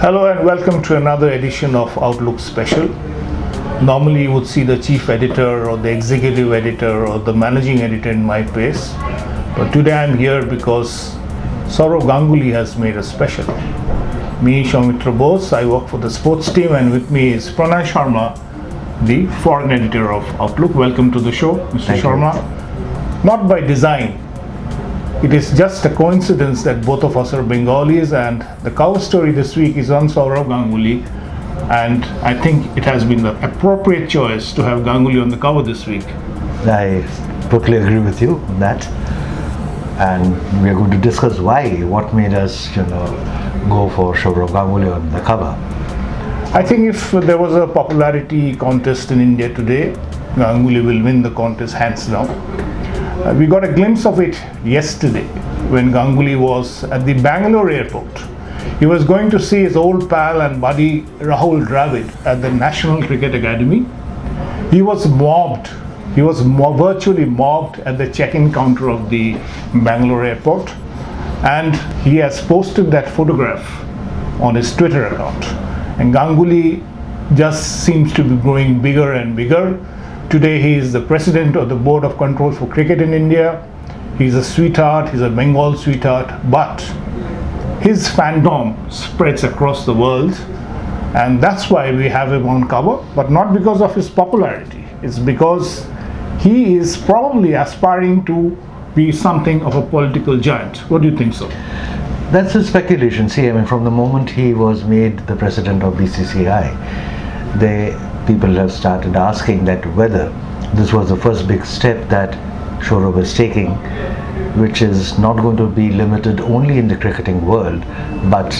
Hello and welcome to another edition of Outlook Special. Normally you would see the chief editor or the executive editor or the managing editor in my place. But today I'm here because Sourav Ganguly has made a special. Me, Soumitra Bose, I work for the sports team, and with me is Pranay Sharma, the foreign editor of Outlook. Welcome to the show, Mr. Thank Sharma. you. Not by design. It is just a coincidence that both of us are Bengalis, and the cover story this week is on Sourav Ganguly, and I think it has been the appropriate choice to have Ganguly on the cover this week. I totally agree with you on that, and we are going to discuss what made us, go for Sourav Ganguly on the cover. I think if there was a popularity contest in India today, Ganguly will win the contest hands down. We got a glimpse of it yesterday when Ganguly was at the Bangalore airport. He was going to see his old pal and buddy Rahul Dravid at the National Cricket Academy. He was mobbed. He was virtually mobbed at the check-in counter of the Bangalore airport, and he has posted that photograph on his Twitter account. And Ganguly just seems to be growing bigger and bigger. Today he is the president of the Board of Control for Cricket in India. He's a sweetheart, he's a Bengal sweetheart, but his fandom spreads across the world, and that's why we have him on cover, but not because of his popularity. It's because he is probably aspiring to be something of a political giant. What do you think so? That's a speculation. See, from the moment he was made the president of BCCI, people have started asking that whether this was the first big step that Sourav is taking, which is not going to be limited only in the cricketing world, but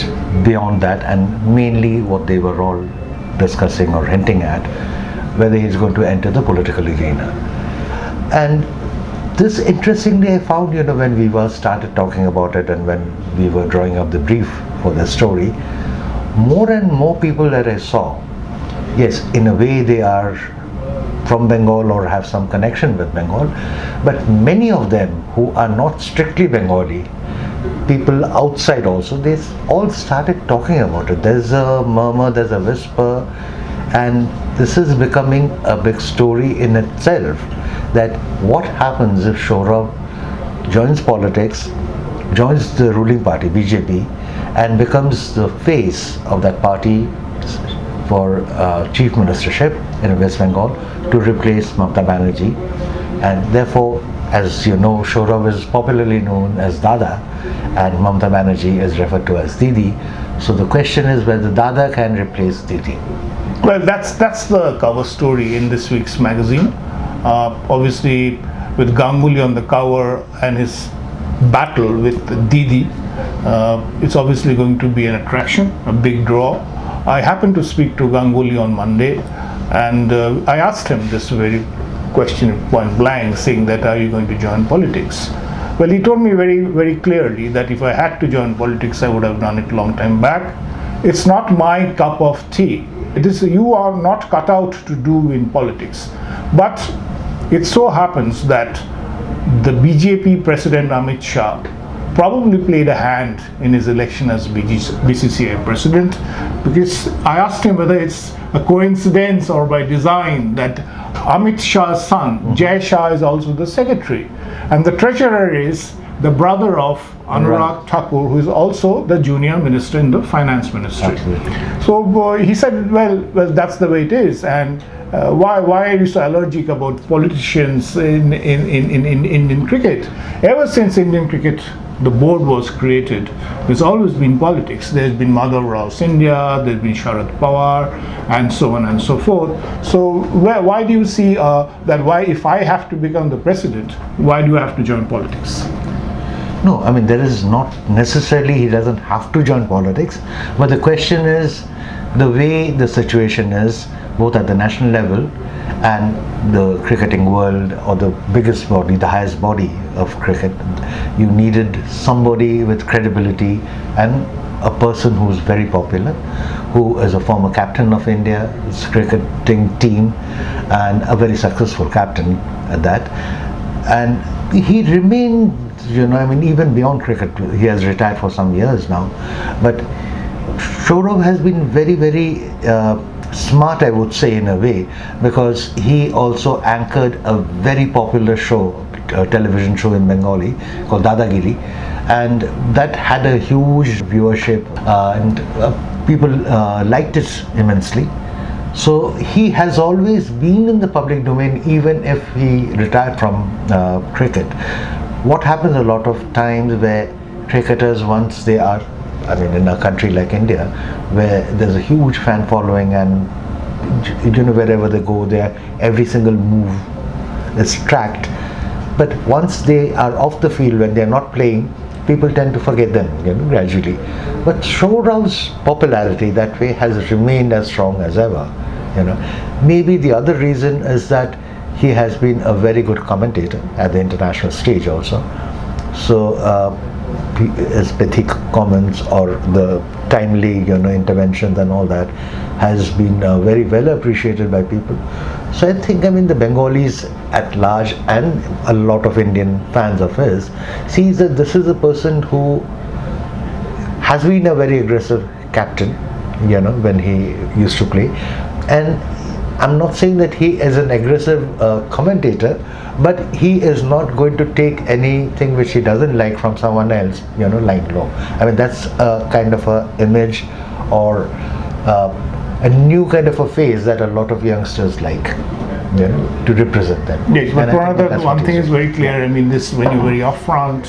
beyond that, and mainly what they were all discussing or hinting at, whether he's going to enter the political arena. And this, interestingly, I found, when we started talking about it and when we were drawing up the brief for the story, more and more people that I saw, yes, in a way they are from Bengal or have some connection with Bengal, but many of them who are not strictly Bengali, people outside also, they all started talking about it. There's a murmur, there's a whisper, and this is becoming a big story in itself, that what happens if Sourav joins politics, joins the ruling party, BJP, and becomes the face of that party for chief ministership in West Bengal to replace Mamata Banerjee. And therefore, as you know, Sourav is popularly known as Dada and Mamata Banerjee is referred to as Didi. So the question is whether Dada can replace Didi. Well, that's the cover story in this week's magazine. Obviously, with Ganguly on the cover and his battle with Didi, it's obviously going to be an attraction, a big draw. I happened to speak to Ganguly on Monday, and I asked him this very question point blank, saying that, are you going to join politics? Well, he told me very, very clearly that if I had to join politics, I would have done it long time back. It's not my cup of tea. It is, you are not cut out to do in politics. But it so happens that the BJP President Amit Shah probably played a hand in his election as BCCI president, because I asked him whether it's a coincidence or by design that Amit Shah's son, Jai Shah, is also the secretary, and the treasurer is the brother of Anurag Thakur, who is also the junior minister in the finance ministry. Absolutely. So he said, well, that's the way it is, and why are you so allergic about politicians in cricket? Ever since Indian cricket, the board was created, there's always been politics. There's been Madhav Rao Scindia, there's been Sharad Pawar, and so on and so forth. So why do you see that why, if I have to become the president, why do I have to join politics? No, there is not necessarily he doesn't have to join politics, but the question is the way the situation is, both at the national level and the cricketing world, or the biggest body, the highest body of cricket, you needed somebody with credibility and a person who's very popular, who is a former captain of India's cricketing team and a very successful captain at that. And he remained, even beyond cricket, he has retired for some years now, but Sourav has been very, very smart, I would say, in a way, because he also anchored a very popular show, a television show in Bengali called Dada, and that had a huge viewership, and people liked it immensely. So he has always been in the public domain, even if he retired from cricket. What happens a lot of times where cricketers, once they are, I mean, in a country like India, where there's a huge fan following, and wherever they go, every single move is tracked. But once they are off the field, when they are not playing, people tend to forget them, gradually. But Sourav's popularity that way has remained as strong as ever. Maybe the other reason is that he has been a very good commentator at the international stage also. So his petty comments or the timely interventions and all that has been very well appreciated by people. So I think, the Bengalis at large and a lot of Indian fans of his sees that this is a person who has been a very aggressive captain, when he used to play. And I'm not saying that he is an aggressive commentator, but he is not going to take anything which he doesn't like from someone else, lying low. That's a kind of a image or a new kind of a face that a lot of youngsters like, to represent them. Yes, but one thing is very clear. This, when you're very upfront,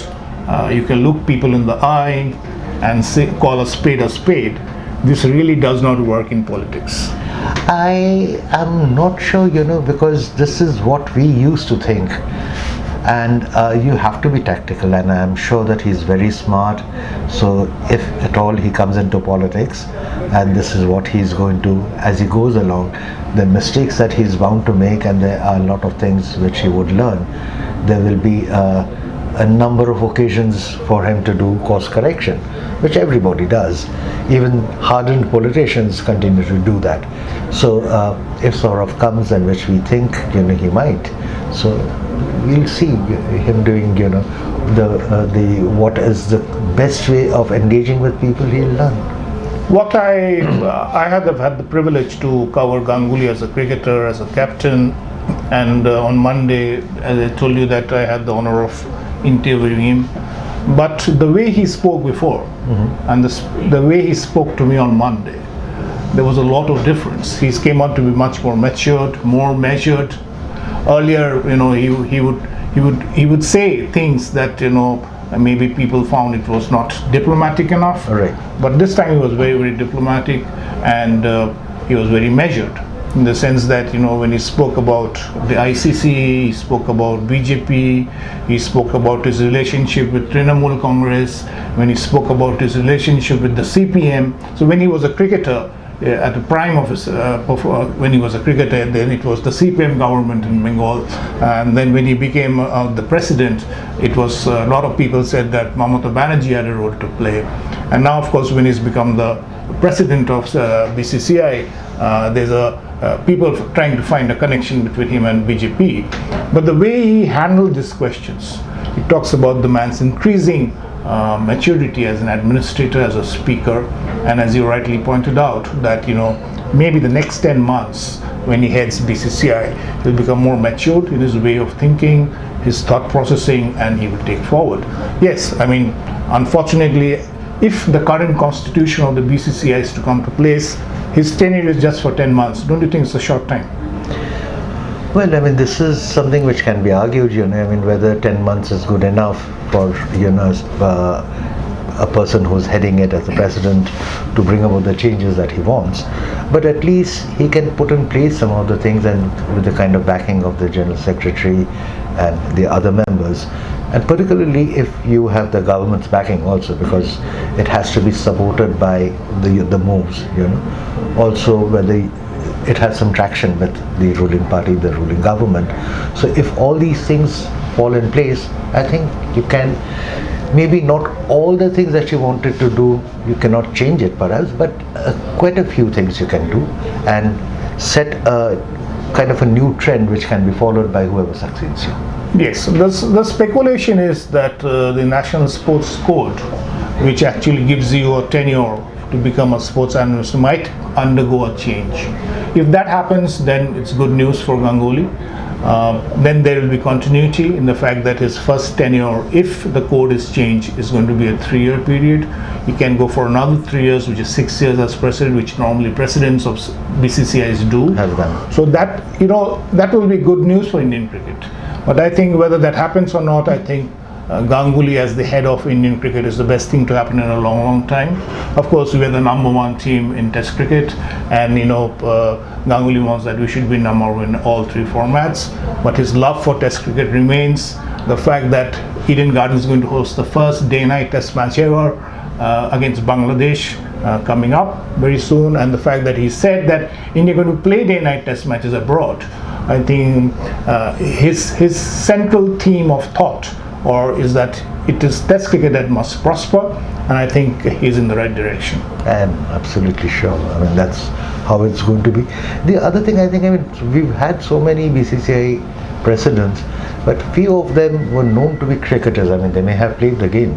you can look people in the eye and call a spade a spade. This really does not work in politics. I am not sure, because this is what we used to think, and you have to be tactical, and I am sure that he's very smart. So if at all he comes into politics, and this is what he's going to, as he goes along, the mistakes that he's bound to make, and there are a lot of things which he would learn, there will be a number of occasions for him to do course correction, which everybody does. Even hardened politicians continue to do that. So if Sourav comes, and which we think he might, so we'll see him doing the what is the best way of engaging with people. He'll learn. What I have had the privilege to cover Ganguly as a cricketer, as a captain, and on Monday, as I told you, that I had the honor of interviewing him. But the way he spoke before, and the way he spoke to me on Monday, there was a lot of difference. He came out to be much more matured, more measured. Earlier, he would say things that maybe people found it was not diplomatic enough. Right. But this time he was very, very diplomatic, and he was very measured, in the sense that when he spoke about the ICC, he spoke about BJP, he spoke about his relationship with Trinamool Congress, when he spoke about his relationship with the CPM. So when he was a cricketer, at the prime of his, when he was a cricketer, then it was the CPM government in Bengal, and then when he became the president, it was a lot of people said that Mamata had a role to play, and now of course when he's become the president of BCCI, there's people trying to find a connection between him and BJP. But the way he handled these questions, he talks about the man's increasing maturity as an administrator, as a speaker, and as you rightly pointed out, that maybe the next 10 months when he heads BCCI, he'll become more matured in his way of thinking, his thought processing, and he will take forward. Yes, unfortunately, if the current constitution of the BCCI is to come to place, his tenure is just for 10 months. Don't you think it's a short time? Well, this is something which can be argued, whether 10 months is good enough for, a person who's heading it as the president to bring about the changes that he wants. But at least he can put in place some of the things, and with the kind of backing of the General Secretary and the other members. And particularly if you have the government's backing also, because it has to be supported by the moves, also whether it has some traction with the ruling party, the ruling government. So if all these things fall in place, I think you can, maybe not all the things that you wanted to do, you cannot change it perhaps, but quite a few things you can do, and set a kind of a new trend which can be followed by whoever succeeds you. Yes, the speculation is that the National Sports Code, which actually gives you a tenure to become a sports analyst might undergo a change. If that happens, then it's good news for Ganguly. Then there will be continuity in the fact that his first tenure, if the code is changed, is going to be a 3-year period. He can go for another 3 years, which is 6 years as president, which normally presidents of BCCIs do. Have done. So that, that will be good news for Indian cricket. But I think whether that happens or not, I think Ganguly as the head of Indian cricket is the best thing to happen in a long time. Of course, we are the number one team in Test cricket, and Ganguly wants that we should be number one in all 3 formats. But his love for Test cricket remains. The fact that Eden Gardens is going to host the first day-night Test match ever against Bangladesh coming up very soon, and the fact that he said that India is going to play day-night Test matches abroad. I think his central theme of thought is that it is Test cricket that must prosper, and I think he's in the right direction. I am absolutely sure. I mean, that's how it's going to be. The other thing, I mean, we've had so many BCCI presidents, but few of them were known to be cricketers. I mean, they may have played the game.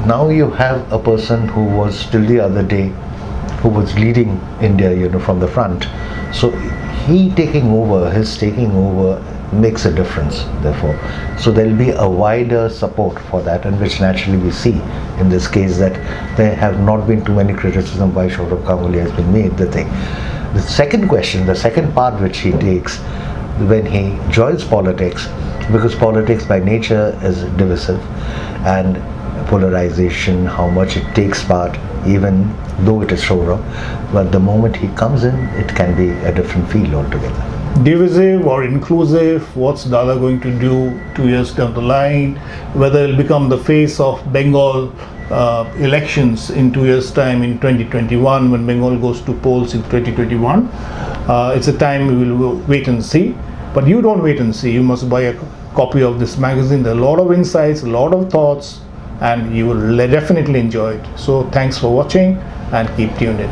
Now you have a person who was till the other day, who was leading India, from the front. So his taking over makes a difference, therefore. So there will be a wider support for that, and which naturally we see in this case that there have not been too many criticism why Sourav Ganguly has been made the thing. The second question, the second part which he takes when he joins politics, because politics by nature is divisive and polarization, how much it takes part, even though it is Sourav, but the moment he comes in, it can be a different feel altogether. Divisive or inclusive, what's Dada going to do 2 years down the line, whether he'll become the face of Bengal elections in 2 years' time in 2021 when Bengal goes to polls in 2021. It's a time we will wait and see. But you don't wait and see, you must buy a copy of this magazine. There are a lot of insights, a lot of thoughts, and you will definitely enjoy it. So thanks for watching and keep tuned in.